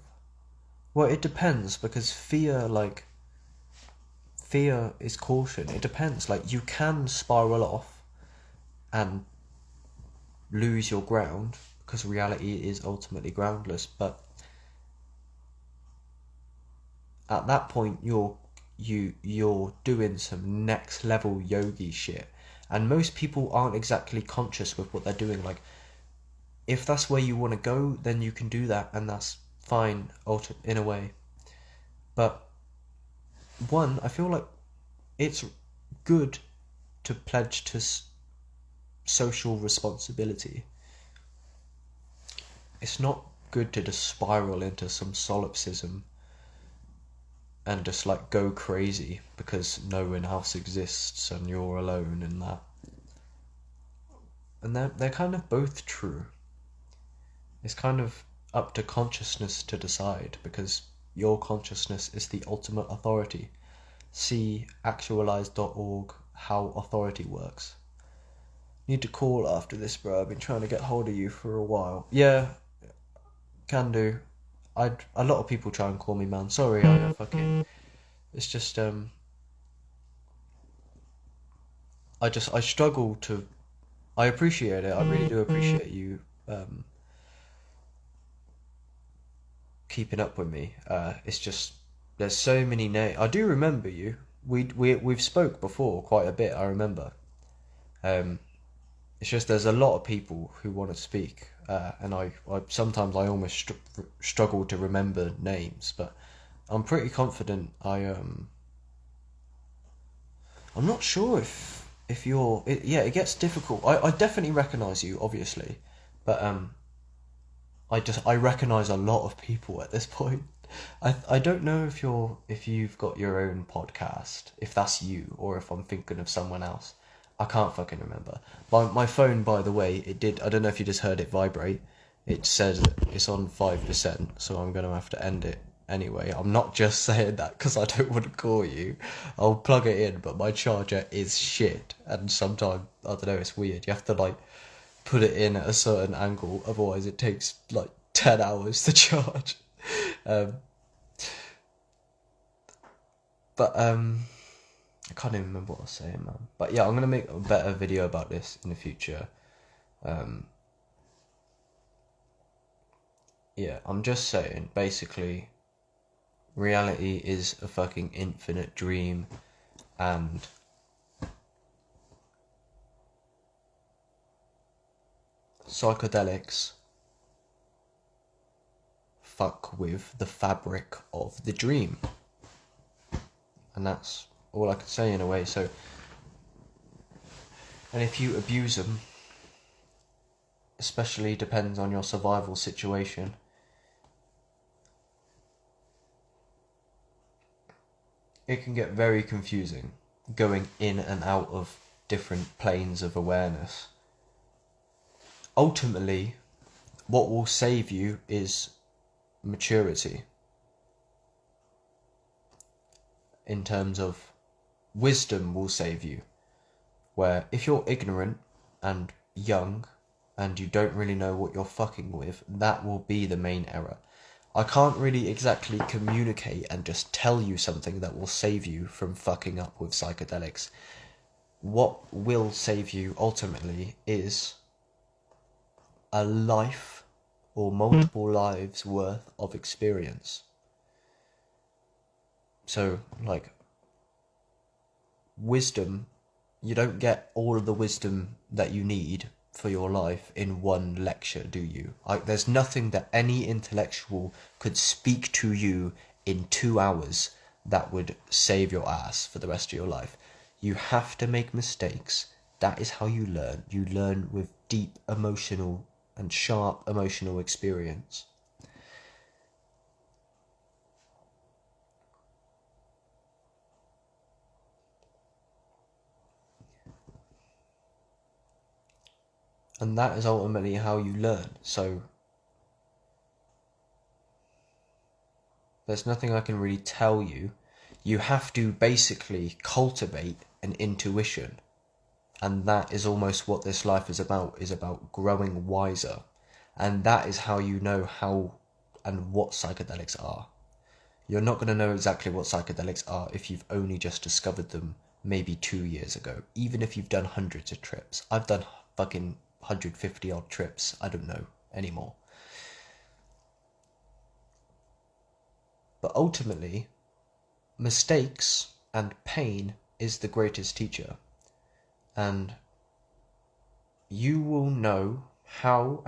B: Well, it depends, because fear is caution. It depends. Like, you can spiral off and lose your ground, because reality is ultimately groundless, but at that point you're doing some next level yogi shit, and most people aren't exactly conscious with what they're doing. Like, if that's where you want to go, then you can do that, and that's fine in a way. But I feel like it's good to pledge to social responsibility. It's not good to just spiral into some solipsism and just like go crazy because no one else exists and you're alone in that. And they're kind of both true. It's kind of up to consciousness to decide, because your consciousness is the ultimate authority. See actualize.org, how authority works. Need to call after this, bro. I've been trying to get hold of you for a while. Yeah, can do. A lot of people try and call me, man. Sorry, it's just I struggle to... I appreciate it. I really do appreciate you keeping up with me. It's just there's so many names. I do remember you. We've spoke before quite a bit. I remember. It's just there's a lot of people who want to speak, and I sometimes I almost struggle to remember names, but I'm pretty confident I'm not sure if you're... it gets difficult. I definitely recognise you, obviously, but I recognise a lot of people at this point. I don't know if you've got your own podcast, if that's you, or if I'm thinking of someone else. I can't fucking remember. My phone, by the way, it did... I don't know if you just heard it vibrate. It says it's on 5%, so I'm going to have to end it anyway. I'm not just saying that because I don't want to call you. I'll plug it in, but my charger is shit. And sometimes, I don't know, it's weird. You have to, like, put it in at a certain angle. Otherwise, it takes, like, 10 hours to charge. I can't even remember what I was saying, man. But yeah, I'm going to make a better video about this in the future. Yeah, I'm just saying, basically, reality is a fucking infinite dream, and psychedelics fuck with the fabric of the dream. And that's all I can say in a way. So, and if you abuse them, especially depends on your survival situation, it can get very confusing, going in and out of different planes of awareness. Ultimately, what will save you is maturity. In terms of wisdom will save you. Where if you're ignorant and young and you don't really know what you're fucking with, that will be the main error. I can't really exactly communicate and just tell you something that will save you from fucking up with psychedelics. What will save you ultimately is a life or multiple lives worth of experience. So, like, wisdom, you don't get all of the wisdom that you need for your life in one lecture, do you? Like, there's nothing that any intellectual could speak to you in 2 hours that would save your ass for the rest of your life. You have to make mistakes. That is how you learn. You learn with deep emotional and sharp emotional experience. And that is ultimately how you learn. So there's nothing I can really tell you. You have to basically cultivate an intuition. And that is almost what this life is about growing wiser. And that is how you know how and what psychedelics are. You're not going to know exactly what psychedelics are if you've only just discovered them maybe 2 years ago. Even if you've done hundreds of trips. I've done fucking 150 odd trips. I don't know anymore. But ultimately, mistakes and pain is the greatest teacher. And you will know how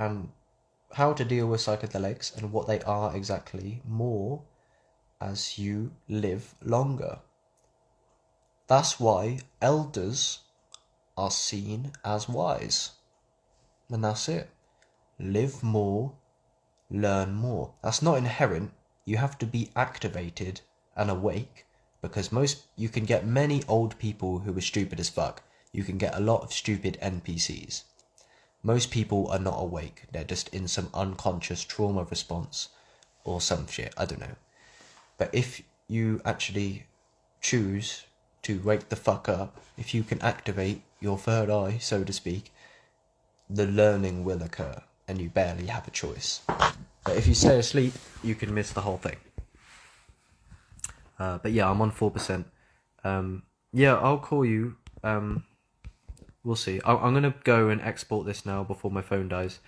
B: to deal with psychedelics and what they are exactly more as you live longer. That's why elders are seen as wise. And that's it. Live more, learn more. That's not inherent. You have to be activated and awake, because you can get many old people who are stupid as fuck. You can get a lot of stupid NPCs. Most people are not awake. They're just in some unconscious trauma response or some shit. I don't know. But if you actually choose to wake the fuck up, if you can activate your third eye, so to speak, the learning will occur and you barely have a choice. But if you stay asleep, you can miss the whole thing. But yeah, I'm on 4%. Yeah, I'll call you. We'll see. I'm going to go and export this now before my phone dies.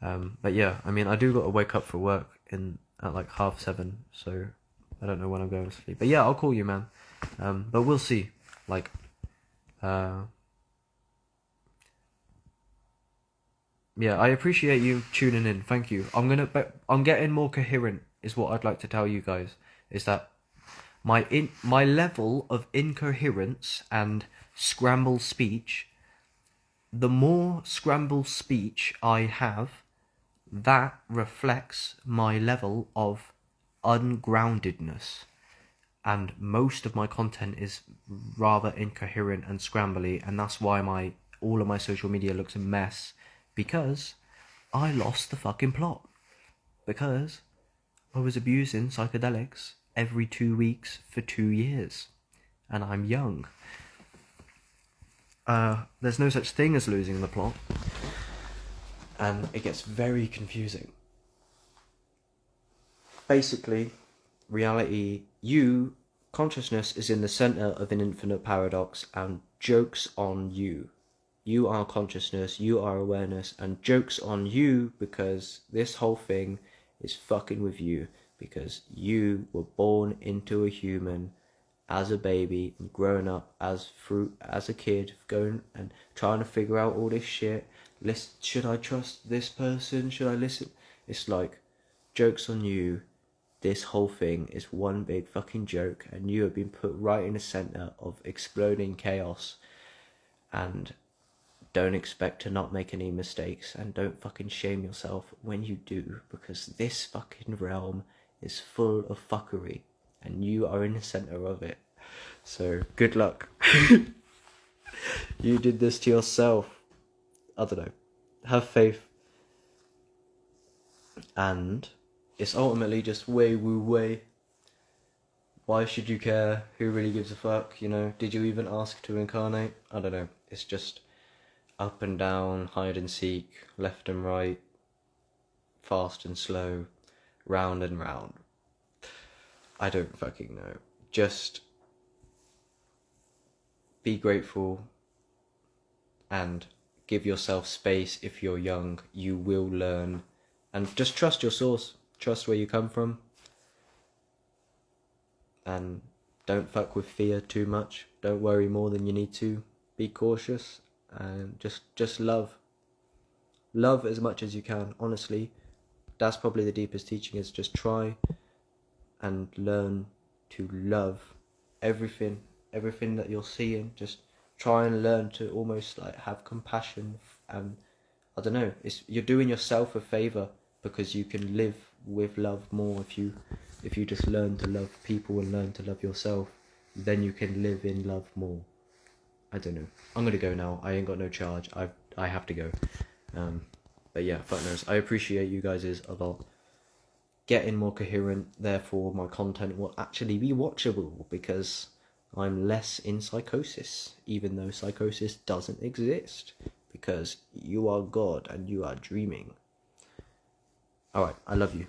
B: But yeah, I mean, I do got to wake up for work at like 7:30, so I don't know when I'm going to sleep. But yeah, I'll call you, man. But we'll see. Like, yeah, I appreciate you tuning in. Thank you. I'm getting more coherent, is what I'd like to tell you guys. Is that my level of incoherence and scrambled speech, the more scrambled speech I have, that reflects my level of ungroundedness. And most of my content is rather incoherent and scrambly, and that's why all of my social media looks a mess, because I lost the fucking plot. Because I was abusing psychedelics every 2 weeks for 2 years, and I'm young. There's no such thing as losing the plot, and it gets very confusing. Basically, reality, consciousness is in the center of an infinite paradox, and jokes on you. You are consciousness, you are awareness, and jokes on you, because this whole thing is fucking with you, because you were born into a human as a baby and growing up as a kid, going and trying to figure out all this shit. Should I trust this person? Should I listen? It's like, jokes on you. This whole thing is one big fucking joke, and you have been put right in the center of exploding chaos. And don't expect to not make any mistakes, and don't fucking shame yourself when you do, because this fucking realm is full of fuckery, and you are in the center of it. So, good luck. You did this to yourself. I don't know. Have faith. And it's ultimately just way woo way. Why should you care? Who really gives a fuck? You know, did you even ask to incarnate? I don't know. It's just up and down, hide and seek, left and right, fast and slow, round and round. I don't fucking know. Just be grateful and give yourself space. If you're young, you will learn. And just trust your source. Trust where you come from. And don't fuck with fear too much. Don't worry more than you need to. Be cautious and just love. Love as much as you can. Honestly, that's probably the deepest teaching, is just try and learn to love everything that you're seeing. Just try and learn to almost like have compassion, and I don't know, you're doing yourself a favor, because you can live with love more if you just learn to love people and learn to love yourself. Then you can live in love more. I don't know. I'm gonna go now. I ain't got no charge. I have to go. But yeah, fuck knows. I appreciate you guys a lot. Getting more coherent, therefore my content will actually be watchable, because I'm less in psychosis, even though psychosis doesn't exist, because you are God and you are dreaming. Alright, I love you.